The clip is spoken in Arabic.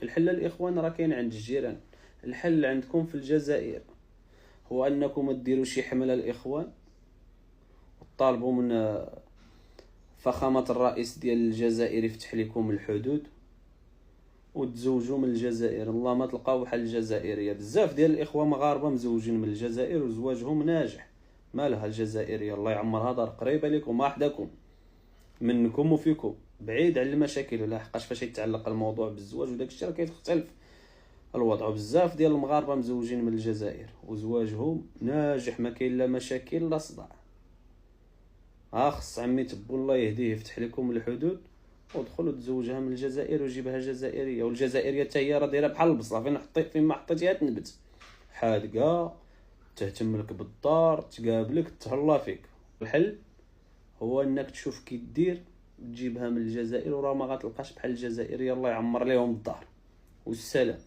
الحل الاخوان راه كاين عند الجيران. الحل عندكم في الجزائر هو انكم ديروا شي حمله الاخوان وطالبوا من فخامه الرئيس ديال الجزائر يفتح لكم الحدود وتزوجوا من الجزائر. الله ما تلقاو بحال الجزائريه. بزاف ديال الاخوه مغاربه مزوجين من الجزائر وزواجهم ناجح. مالها الجزائريه؟ الله يعمرها دار قريبه لكم وحدكم منكم وفيكم، بعيد على المشاكل. ولا حقاش فاش يتعلق الموضوع بالزواج وداك الشيء راه كيختلف الوضع. بزاف ديال المغاربه مزوجين من الجزائر وزواجهم ناجح، ما كاين لا مشاكل لا صداع. خص عمي تبو الله يهديه يفتح لكم الحدود ودخل وتزوجها من الجزائر وجيبها جزائريه. والجزائريه حتى هي راه دايره بحال البصله، فين ما حطيتيها تنبت، حادقه، تهتم لك بالدار، تقابلك، تهلا فيك. الحل هو انك تشوف كي دير تجيبها من الجزائر، وراه ما غتلقاش بحال الجزائريه. الله يعمر ليهم الدار والسلام.